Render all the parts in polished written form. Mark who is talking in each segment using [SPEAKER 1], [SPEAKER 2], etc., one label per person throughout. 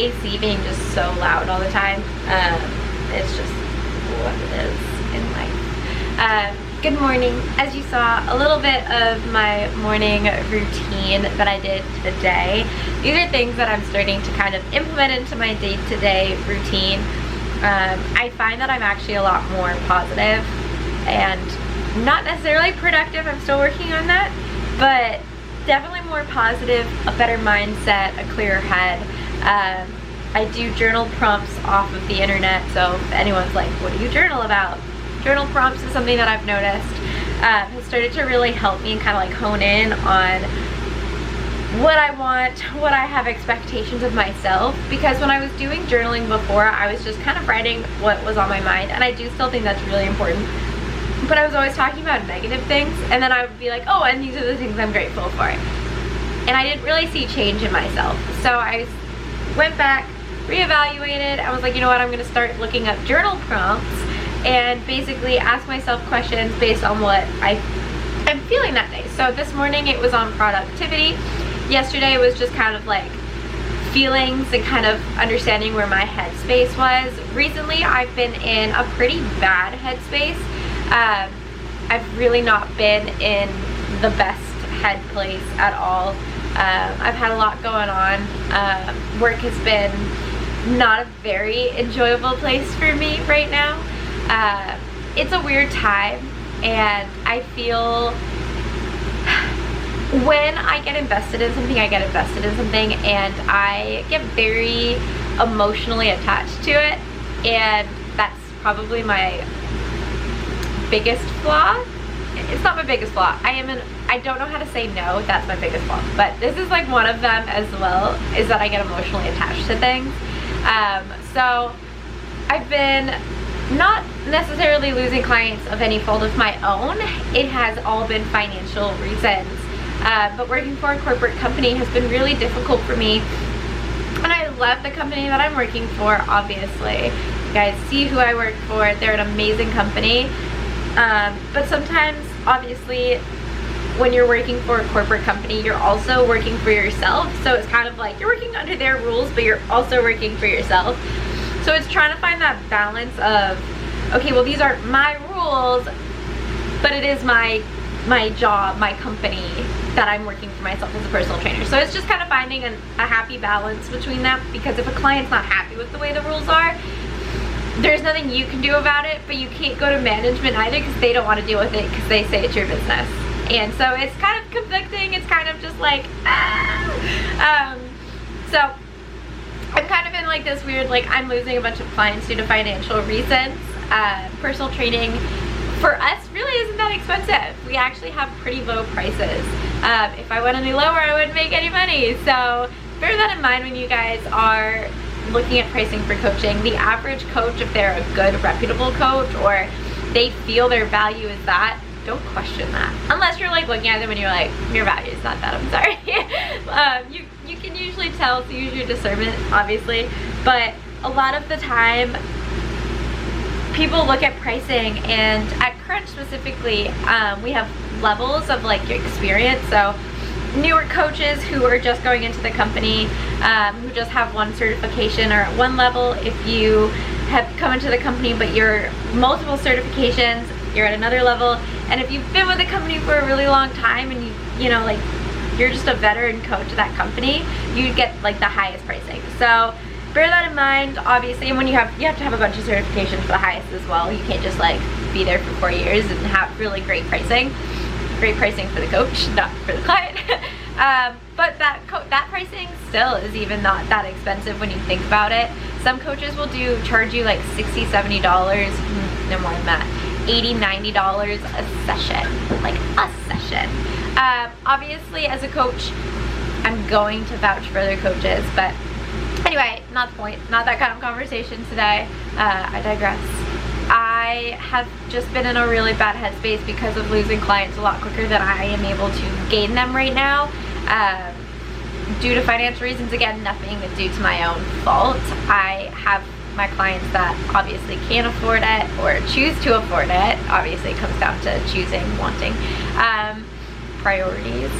[SPEAKER 1] AC being just so loud all the time. It's just what it is in life. Good morning. As you saw, a little bit of my morning routine that I did today. These are things that I'm starting to kind of implement into my day-to-day routine. I find that I'm actually a lot more positive and not necessarily productive. I'm still working on that, but definitely more positive, a better mindset, a clearer head. I do journal prompts off of the internet, so if anyone's like, what do you journal about? Journal prompts is something that I've noticed has started to really help me and kind of like hone in on what I want, what I have expectations of myself, because when I was doing journaling before, I was just kind of writing what was on my mind, and I do still think that's really important, but I was always talking about negative things, and then I would be like, oh, and these are the things I'm grateful for, and I didn't really see change in myself. So I went back, reevaluated. I was like, you know what, I'm gonna start looking up journal prompts and basically ask myself questions based on what I'm feeling that day. So this morning it was on productivity. Yesterday it was just kind of like feelings and kind of understanding where my headspace was. Recently I've been in a pretty bad headspace. I've really not been in the best head place at all. I've had a lot going on. Work has been not a very enjoyable place for me right now. It's a weird time, and I feel when I get invested in something, and I get very emotionally attached to it, and that's probably my biggest flaw. It's not my biggest flaw. I don't know how to say no. That's my biggest flaw, but this is like one of them as well, is that I get emotionally attached to things. So I've been not necessarily losing clients of any fault of my own. It has all been financial reasons. But working for a corporate company has been really difficult for me. And I love the company that I'm working for, obviously. You guys see who I work for. They're an amazing company. But sometimes, obviously, when you're working for a corporate company, you're also working for yourself. So it's kind of like you're working under their rules, but you're also working for yourself. So it's trying to find that balance of, okay, well, these are my rules, but it is my job, my company, that I'm working for myself as a personal trainer. So it's just kind of finding a happy balance between that, because if a client's not happy with the way the rules are, there's nothing you can do about it, but you can't go to management either because they don't want to deal with it because they say it's your business. And so it's kind of conflicting. It's kind of just like, so I'm kind of in like this weird, like, I'm losing a bunch of clients due to financial reasons. Personal training for us really isn't that expensive. We actually have pretty low prices. If I went any lower, I wouldn't make any money. So bear that in mind when you guys are looking at pricing for coaching. The average coach, if they're a good, reputable coach, or they feel their value is that, don't question that. Unless you're like looking at them and you're like, your value is not that, I'm sorry. You can usually tell, so use your discernment, obviously. But a lot of the time, people look at pricing, and at Crunch specifically, we have levels of like experience. So newer coaches who are just going into the company, who just have one certification, are at one level. If you have come into the company but you're multiple certifications, you're at another level. And if you've been with the company for a really long time and you know, like, you're just a veteran coach of that company, you get like the highest pricing. So bear that in mind, obviously. And when you have to have a bunch of certifications for the highest as well. You can't just like be there for 4 years and have really great pricing. Great pricing for the coach, not for the client. But that pricing still is even not that expensive when you think about it. Some coaches will charge you like $60, $70, no more than that, $80, $90 a session, like a session. Obviously, as a coach, I'm going to vouch for other coaches, but anyway, not the point, not that kind of conversation today. I digress. I have just been in a really bad headspace because of losing clients a lot quicker than I am able to gain them right now. Due to financial reasons, again, nothing due to my own fault. I have my clients that obviously can't afford it or choose to afford it. Obviously, it comes down to choosing, wanting, priorities.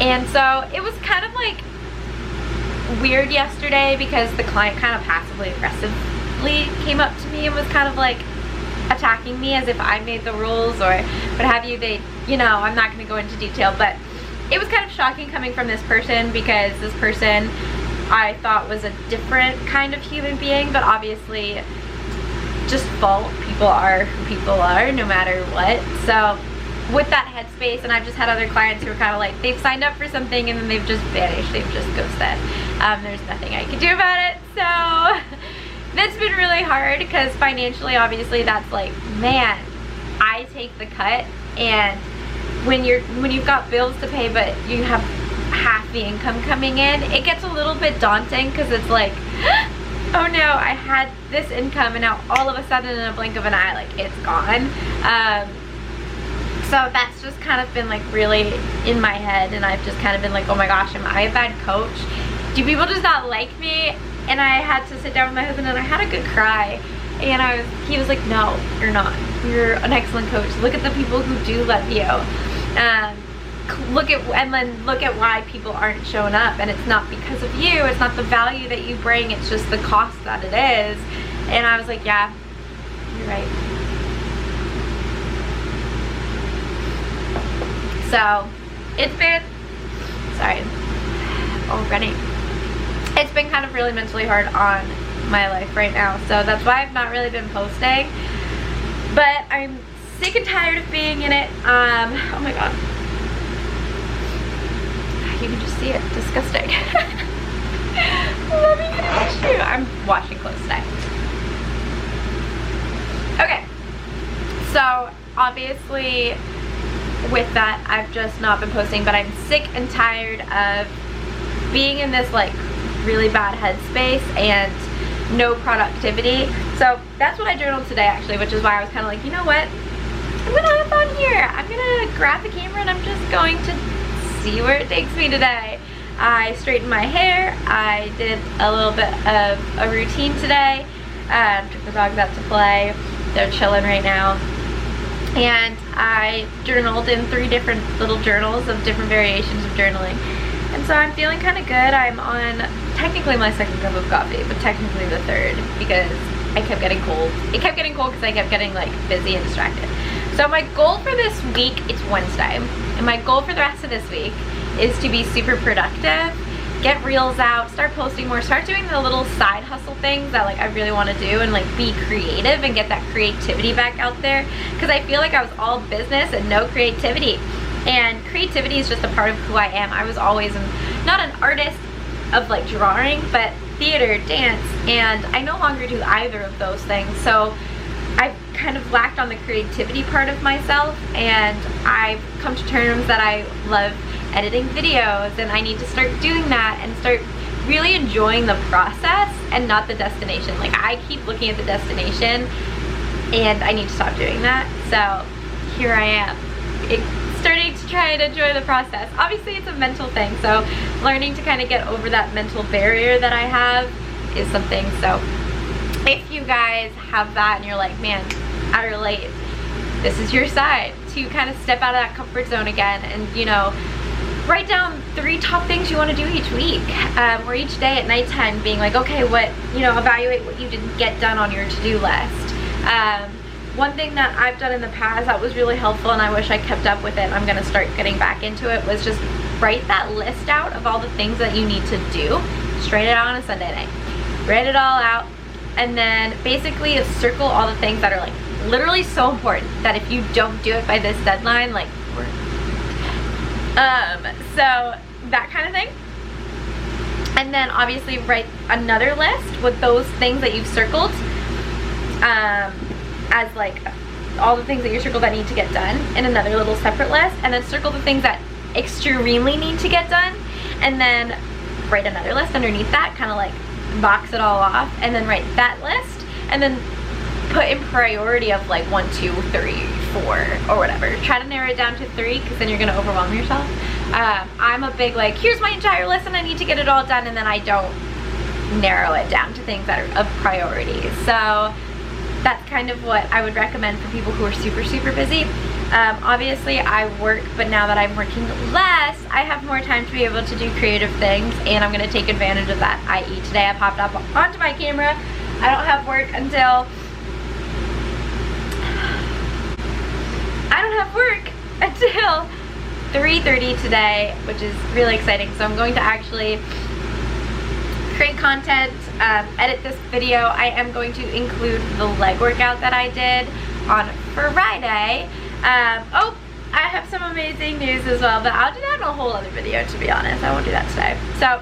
[SPEAKER 1] And so it was kind of like weird yesterday because the client kind of passively aggressively came up to me and was kind of like attacking me as if I made the rules or what have you. They, you know, I'm not going to go into detail, but it was kind of shocking coming from this person because this person I thought was a different kind of human being, but obviously just fault. People are who people are no matter what. So with that headspace, and I've just had other clients who are kind of like, they've signed up for something and then they've just vanished, they've just ghosted. There's nothing I can do about it. So that's been really hard because financially, obviously, that's like, man, I take the cut, and when you've got bills to pay but you have half the income coming in, it gets a little bit daunting because it's like, oh no, I had this income and now all of a sudden in a blink of an eye, like, it's gone. So that's just kind of been like really in my head, and I've just kind of been like, oh my gosh, am I a bad coach? Do people just not like me? And I had to sit down with my husband and I had a good cry, and he was like, no, you're not. You're an excellent coach. Look at the people who do love you. Look at why people aren't showing up, and it's not because of you, it's not the value that you bring, it's just the cost that it is. And I was like, yeah, you're right. So it's been, sorry, already, it's been kind of really mentally hard on my life right now, so that's why I've not really been posting, but I'm sick and tired of being in it. Oh my god, you can just see it, disgusting. Let me finish you. I'm washing clothes today. Okay, so obviously with that, I've just not been posting, but I'm sick and tired of being in this like really bad headspace and no productivity. So that's what I journaled today, actually, which is why I was kind of like, you know what, I'm gonna have fun here. I'm gonna grab the camera and I'm just going to see where it takes me today. I straightened my hair, I did a little bit of a routine today, took the dogs out to play, they're chilling right now, and I journaled in 3 different little journals of different variations of journaling. And so I'm feeling kind of good. I'm on technically my 2nd cup of coffee, but technically the 3rd because I kept getting cold. It kept getting cold because I kept getting like busy and distracted. So my goal for this week, it's Wednesday, and my goal for the rest of this week is to be super productive, get reels out, start posting more, start doing the little side hustle things that like I really want to do, and like be creative and get that creativity back out there, because I feel like I was all business and no creativity, and creativity is just a part of who I am. I was always not an artist of like drawing, but theater, dance, and I no longer do either of those things. So I've kind of lacked on the creativity part of myself, and I've come to terms that I love editing videos, and I need to start doing that and start really enjoying the process and not the destination. Like, I keep looking at the destination and I need to stop doing that. So here I am, starting to try and enjoy the process. Obviously it's a mental thing, so learning to kind of get over that mental barrier that I have is something. So if you guys have that and you're like, man, I relate, this is your side to kind of step out of that comfort zone again, and you know, write down 3 top things you want to do each week, or each day at nighttime, being like, okay, what, you know, evaluate what you didn't get done on your to-do list. One thing that I've done in the past that was really helpful, and I wish I kept up with it, I'm going to start getting back into it, was just write that list out of all the things that you need to do. Just write it out on a Sunday night. Write it all out, and then basically circle all the things that are like literally so important that if you don't do it by this deadline, like, so that kind of thing. And then obviously write another list with those things that you've circled, as like all the things that you circled that need to get done in another little separate list, and then circle the things that extremely need to get done, and then write another list underneath that, kind of like box it all off, and then write that list, and then put in priority of like 1, 2, 3, 4, or whatever. Try to narrow it down to 3, because then you're gonna overwhelm yourself. I'm a big like, here's my entire list and I need to get it all done, and then I don't narrow it down to things that are of priority. So that's kind of what I would recommend for people who are super, super busy. Obviously I work, but now that I'm working less, I have more time to be able to do creative things, and I'm going to take advantage of that. I.e. today I popped up onto my camera. I don't have work until 3:30 today, which is really exciting. So I'm going to actually create content, edit this video. I am going to include the leg workout that I did on Friday. Oh, I have some amazing news as well, but I'll do that in a whole other video, to be honest. I won't do that today. So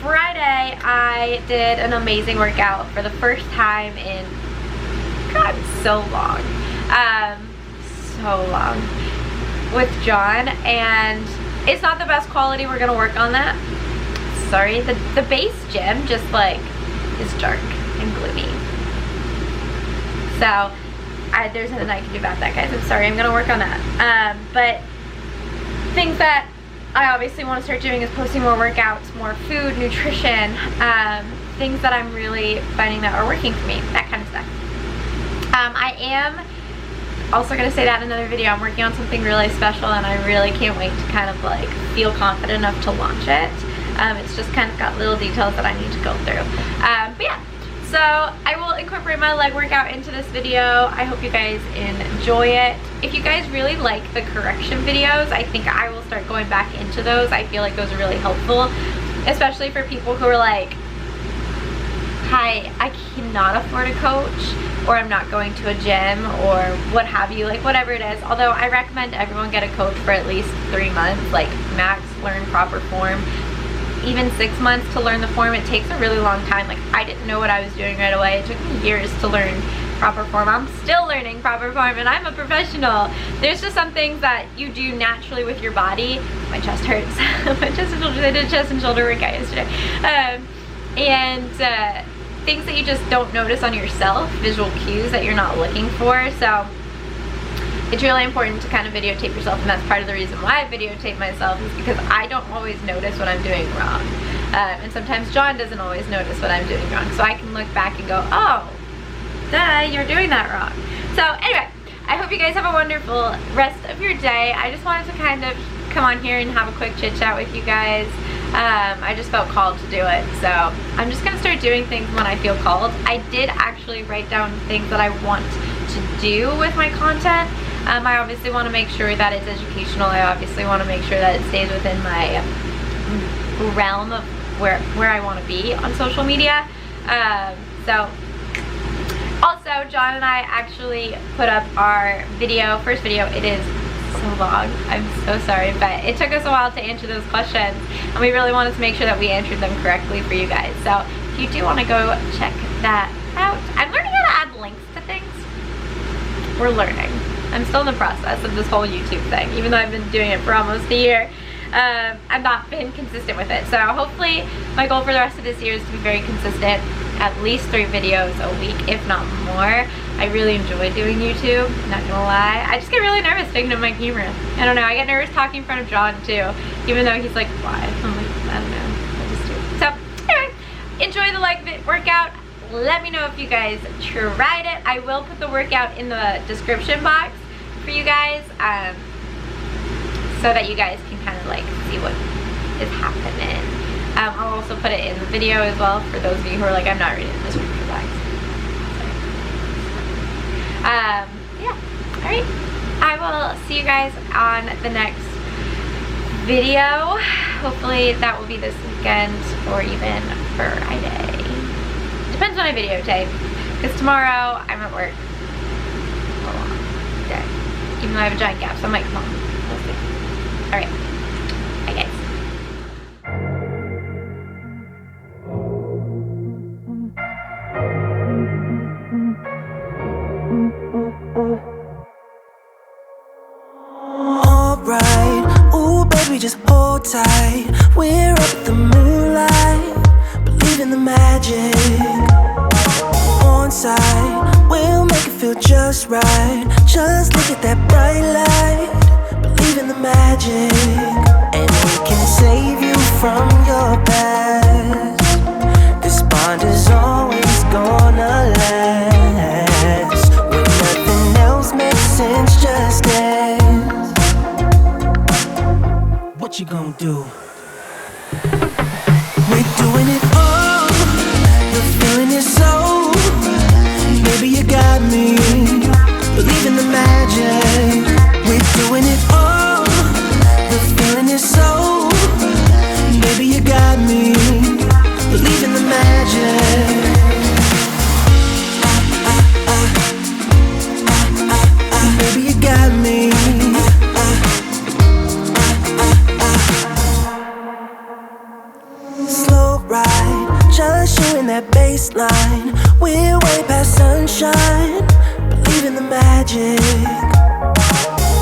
[SPEAKER 1] Friday I did an amazing workout for the first time in, God, so long. So long with John, and it's not the best quality. We're gonna work on that. Sorry, the base gym just like is dark and gloomy. So there's nothing I can do about that, guys. I'm sorry. I'm gonna work on that. But things that I obviously want to start doing is posting more workouts, more food, nutrition, things that I'm really finding that are working for me, that kind of stuff. I am also going to say that in another video. I'm working on something really special, and I really can't wait to kind of like feel confident enough to launch it. It's just kind of got little details that I need to go through. But yeah, so I will incorporate my leg workout into this video. I hope you guys enjoy it. If you guys really like the correction videos, I think I will start going back into those. I feel like those are really helpful, especially for people who are like, hi, I cannot afford a coach, or I'm not going to a gym, or what have you, like whatever it is. Although I recommend everyone get a coach for at least 3 months, like max, learn proper form. Even 6 months to learn the form. It takes a really long time. Like, I didn't know what I was doing right away. It took me years to learn proper form. I'm still learning proper form, and I'm a professional. There's just some things that you do naturally with your body. My chest hurts. My chest and shoulders. I did a chest and shoulder workout yesterday. Things that you just don't notice on yourself, visual cues that you're not looking for. So it's really important to kind of videotape yourself, and that's part of the reason why I videotape myself, is because I don't always notice what I'm doing wrong. And sometimes John doesn't always notice what I'm doing wrong. So I can look back and go, oh, duh, you're doing that wrong. So anyway, I hope you guys have a wonderful rest of your day. I just wanted to kind of come on here and have a quick chit chat with you guys. I just felt called to do it, so I'm just gonna start doing things when I feel called. I did actually write down things that I want to do with my content. I obviously want to make sure that it's educational. I obviously want to make sure that it stays within my realm of where I want to be on social media. So also, John and I actually put up our first video. It is so long, I'm so sorry, but it took us a while to answer those questions, and we really wanted to make sure that we answered them correctly for you guys. So if you do want to go check that out. I'm learning how to add links to things. We're learning. I'm still in the process of this whole YouTube thing, even though I've been doing it for almost a year. I've not been consistent with it. So hopefully my goal for the rest of this year is to be very consistent, at least 3 videos a week, if not more. I really enjoy doing YouTube, not gonna lie. I just get really nervous sticking to my camera. I don't know, I get nervous talking in front of John too, even though he's like, why? I'm like, I don't know, I just do. So anyway, enjoy the leg workout. Let me know if you guys tried it. I will put the workout in the description box for you guys, so that you guys can kind of like see what is happening. I'll also put it in the video as well for those of you who are like, I'm not reading the description box. Yeah, alright. I will see you guys on the next video. Hopefully that will be this weekend or even Friday. Depends when I videotape, because tomorrow I'm at work a long day, even though I have a giant gap, so I might come home. We'll see. Alright, bye guys.
[SPEAKER 2] Alright, ooh baby, just hold tight. We're up the moonlight, believe in the magic. On side, we'll make it feel just right. Just look at that bright light, believe in the magic. And we can save you from your past. This bond is always gonna last. When nothing else makes sense, just stay. What you gonna do? We're doing it all. The feeling is so. Baby, you got me. Believe in the magic. We're doing it all. The feeling is so. Baby, you got me. Believe in the magic. Baby, you got me. Slow ride, just you in that baseline. We're way past sunshine. Believe in the magic.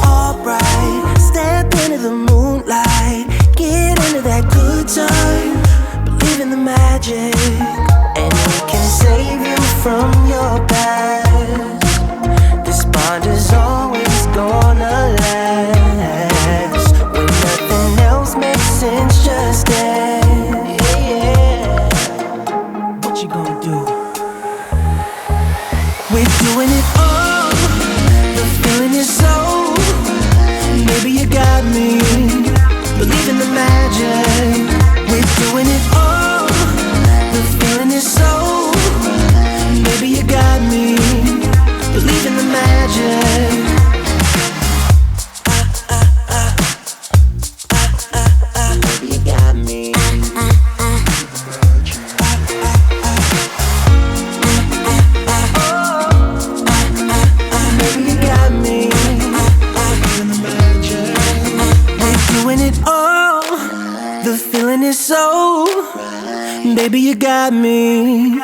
[SPEAKER 2] Alright, step into the moonlight. Get into that good time. Believe in the magic. And we can save you from your past. This bond is always gonna last. When nothing else makes sense, just dance. Yeah. What you gonna do? We're doing it all. The feeling is so. Baby, you got me. Believe in the magic. We're doing it all. The feeling is so. Baby, you got me. Believe in the magic. Baby, you got me. Baby, you got me. We're doing it all. The feeling is so. Baby, you got me.